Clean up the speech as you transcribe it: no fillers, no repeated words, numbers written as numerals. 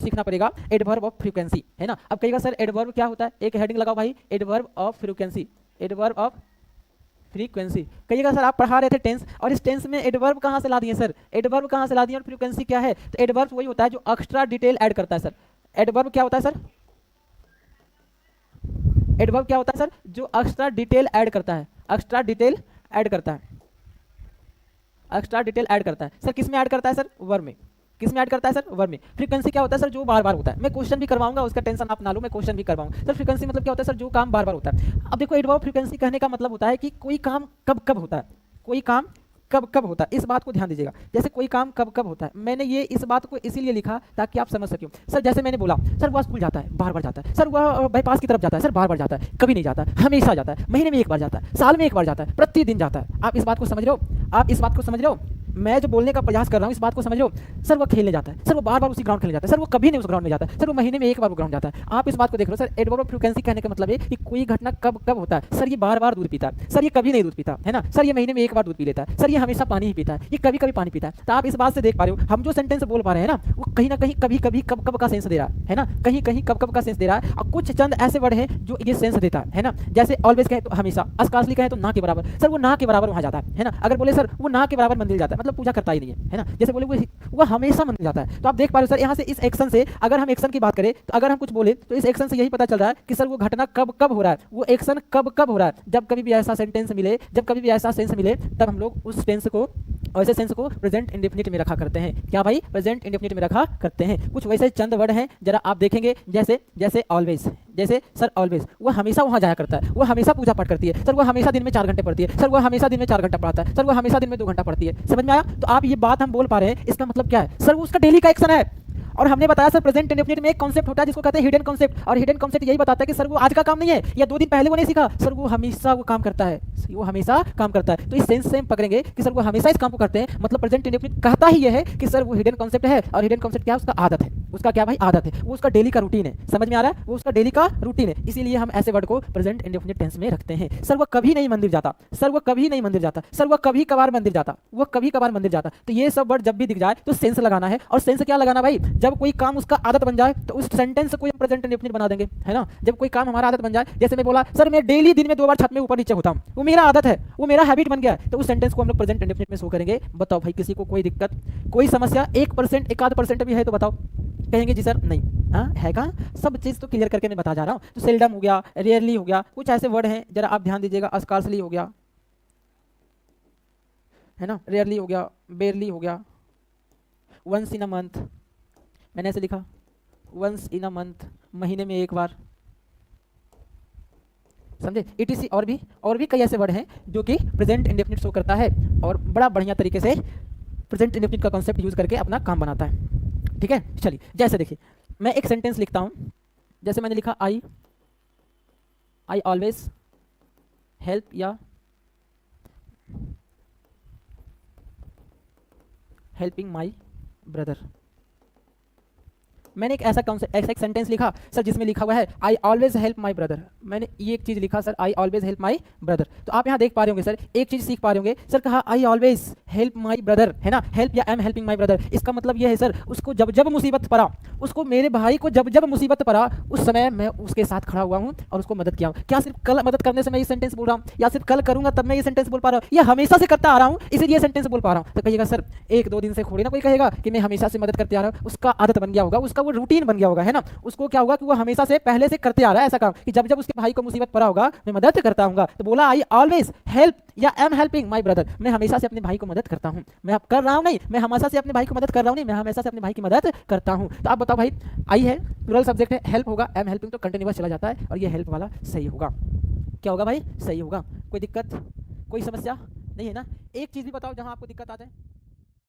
सीखना पड़ेगा adverb of frequency, है ना। अब कहिएगा सर एडवर्ब क्या होता है, एक हेडिंग लगाओ भाई, adverb of frequency, adverb of frequency. कहिएगा सर आप पढ़ा रहे थे टेंस, और इस टेंस में एडवर्ब कहाँ से ला दिए सर, एडवर्ब कहाँ से ला दिए और फ्रीक्वेंसी क्या है। तो एडवर्ब वही होता है जो एक्स्ट्रा डिटेल ऐड करता है सर। एडवर्ब क्या होता है सर, एडवर्ब क्या होता है सर, जो एक्स्ट्रा डिटेल ऐड करता है, एक्स्ट्रा डिटेल ऐड करता है, एक्स्ट्रा डिटेल ऐड करता है। सर किस में ऐड करता है सर, वर्ब में। किस में ऐड करता है सर, वर्ब में। फ्रीक्वेंसी क्या होता है सर, जो बार बार होता है। मैं क्वेश्चन भी करवाऊंगा, उसका टेंशन आप ना लो, मैं क्वेश्चन भी करवाऊंगा। सर फ्रीक्वेंसी मतलब क्या होता है सर, जो काम बार बार होता है। अब देखो एडवर्ब फ्रीक्वेंसी कहने का मतलब होता है कि कोई काम कब कब होता है, कोई काम कब कब होता है, इस बात को ध्यान दीजिएगा। जैसे कोई काम कब कब होता है, मैंने ये इस बात को इसीलिए लिखा ताकि आप समझ सकें। सर जैसे मैंने बोला सर वह स्कूल जाता है, बार बार जाता है। सर वह बाईपास की तरफ जाता है, सर बार बार जाता है, कभी नहीं जाता है, हमेशा जाता है, महीने में एक बार जाता है, साल में एक बार जाता है, प्रतिदिन जाता है। आप इस बात को समझ रहे हो, आप इस बात को समझ रहे हो, मैं जो बोलने का प्रयास कर रहा हूँ इस बात को समझ रहे हो। सर वो खेलने जाता है, सर वो बार बार उसी ग्राउंड खेलने जाता है, सर वो कभी नहीं उस ग्राउंड में जाता है, सर वो महीने में एक बार वो ग्राउंड जाता है। आप इस बात को देख रहे हो। सर एडवर्ब ऑफ फ्रीक्वेंसी कहने का मतलब है कि कोई घटना कब कब होता है। सर ये बार बार दूध पीता है, सर ये कभी नहीं दूध पीता, है ना। सर ये महीने में एक बार दूध पी लेता है, सर ये हमेशा पानी ही पीता है, ये कभी कभी पानी पीता है। तो आप इस बात से देख पा रहे हो हम जो सेंटेंस बोल पा रहे हैं ना, वो कहीं ना कहीं कभी कभी कब कब का सेंस दे रहा है ना, कहीं कहीं कब कब का सेंस दे रहा है। और कुछ चंद ऐसे वर्ड हैं जो ये सेंस देता है ना। जैसे ऑलवेज कहे तो हमेशा, अस्कार्सली कहे तो ना के बराबर। सर वो ना के बराबर वहां जाता है ना। अगर बोले सर वो ना के बराबर मंदिर जाता है, मतलब पूजा करता ही नहीं है ना। जैसे बोले वो हमेशा मंदिर जाता है। तो आप देख पा रहे हो सर यहाँ से इस एक्शन से, अगर हम एक्शन की बात करें तो अगर हम कुछ बोले तो इस एक्शन से यही पता चल रहा है कि सर वो घटना कब कब हो रहा है, वो एक्शन कब कब हो रहा है। जब कभी भी ऐसा सेंटेंस मिले, जब कभी भी ऐसा सेंस मिले, तब हम लोग उस टेंस को, ऐसे सेंस को प्रेजेंट इंडेफिनिट में रखा करते हैं। क्या भाई, प्रेजेंट इंडेफिनिट में रखा करते हैं। कुछ वैसे चंद वर्ड हैं जरा आप देखेंगे, जैसे जैसे ऑलवेज, जैसे सर ऑलवेज, वो हमेशा वहां जाया करता है, वो हमेशा पूजा पाठ करती है। सर वो हमेशा दिन में 4 घंटे पढ़ती है, सर वो हमेशा दिन में 4 घंटा पढ़ाता है, सर वो हमेशा दिन में 2 घंटा पढ़ती है। समझ में आया। तो आप ये बात हम बोल पा रहे हैं, इसका मतलब क्या है सर, वो उसका डेली का एक्शन है। और हमने बताया सर प्रेजेंट इंडेफिनिट में एक कॉन्सेप्ट होता है जिसको कहते हैं हिडन कॉन्सेप्ट। और हिडन कॉन्सेप्ट यही बताता है कि सर वो आज का काम नहीं है या 2 दिन पहले वो नहीं सीखा, सर वो हमेशा वो काम करता है, वो हमेशा काम करता है। तो इस सेंस से हम पकड़ेंगे कि सर वो हमेशा इस काम को करते हैं, मतलब प्रेजेंट इंडेफिनिट कहता ही ये है कि सर वो हिडन कॉन्सेप्ट है। और हिडन कॉन्सेप्ट क्या है, उसका आदत है, उसका क्या भाई आदत है, वो उसका डेली का रूटीन है। समझ में आ रहा है, वो उसका डेली का रूटीन है। इसीलिए हम ऐसे वर्ड को प्रेजेंट इंडेफिनिट टेंस में रखते हैं। सर वो कभी नहीं मंदिर जाता, सर वो कभी नहीं मंदिर जाता, सर वो कभी कभार मंदिर जाता, वो कभी कभार मंदिर जाता। तो ये सब वर्ड जब भी दिख जाए तो सेंस लगाना है। और सेंस क्या लगाना भाई, जब कोई काम उसका आदत बन जाए तो उस सेंटेंस को हम प्रेजेंट इंडेफिनिट बना देंगे, है ना। जब कोई काम हमारा आदत बन जाए, जैसे मैं बोला सर मैं डेली दिन में 2 बार छत में ऊपर नीचे होता हूं, वो मेरा आदत है, वो मेरा हैबिट बन गया है, तो उस सेंटेंस को हम लोग प्रेजेंट इंडेफिनिट में शो करेंगे। बताओ भाई किसी को कोई दिक्कत, कोई समस्या 1% 1% भी है तो बताओ। कहेंगे जी सर नहीं, हाँ है कहाँ, सब चीज़ तो क्लियर करके मैं बता जा रहा हूँ। तो सेल्डम हो गया, रेयरली हो गया, कुछ ऐसे वर्ड हैं जरा आप ध्यान दीजिएगा। अस्कार्सली हो गया, है ना, रेयरली हो गया, बेयरली हो गया, वंस इन अ मंथ, मैंने ऐसे लिखा वंस इन अ मंथ, महीने में एक बार, समझे। ETC और भी कई ऐसे वर्ड हैं जो कि प्रेजेंट इंडेफिनिट शो करता है और बड़ा बढ़िया तरीके से प्रेजेंट इंडेफिनिट का कॉन्सेप्ट यूज करके अपना काम बनाता है। ठीक है, चलिए जैसे देखिए मैं एक सेंटेंस लिखता हूं, जैसे मैंने लिखा आई ऑलवेज हेल्प या हेल्पिंग माई ब्रदर। मैंने एक ऐसा सेंटेंस लिखा सर जिसमें लिखा हुआ है I always help my brother. मैंने ये एक चीज़ लिखा sir I always help my brother. तो आप यहाँ देख पा रहे होंगे सर, एक चीज़ सीख पा रहे होंगे सर, कहा I always help my brother, है ना, हेल्प या I am helping my brother. इसका मतलब ये है सर उसको जब जब मुसीबत पड़ा, उसको मेरे भाई को जब जब मुसीबत पड़ा उस समय मैं उसके साथ खड़ा हुआ हूँ और उसको मदद किया हूँ। क्या सिर्फ कल मदद करने से मैं ये सेंटेंस बोल रहा हूँ, या सिर्फ कल करूंगा तब मैं ये सेंटेंस बोल पा रहा हूँ, या हमेशा से करता आ रहा हूँ इसलिए ये सेंटेंस बोल पा रहा हूँ। तो कहिएगा सर 1-2 दिन से थोड़ी ना कोई कहेगा कि मैं हमेशा से मदद करते आ रहा हूँ, उसका आदत बन गया होगा, उसका वो रूटीन बन गया होगा, है ना। उसको क्या होगा कि वो हमेशा से पहले से करते आ रहा है ऐसा काम कि जब जब उसके भाई को मुसीबत पड़ा होगा मैं मदद करता हूँ। तो बोला आई ऑलवेज हेल्प या I am helping my brother, मैं हमेशा से अपने भाई को मदद करता हूँ। मैं अब कर रहा हूँ नहीं, मैं हमेशा से अपने भाई को मदद कर रहा हूँ नहीं, मैं हमेशा से अपने भाई की मदद करता हूँ। तो आप बताओ भाई, आई है प्लूरल सब्जेक्ट है, हेल्प होगा, आई एम हेल्पिंग तो कंटिन्यूअस चला जाता है और ये हेल्प वाला सही होगा। क्या होगा भाई, सही होगा। कोई दिक्कत, कोई समस्या नहीं है ना। एक चीज़ भी बताओ जहाँ आपको दिक्कत आ जाए।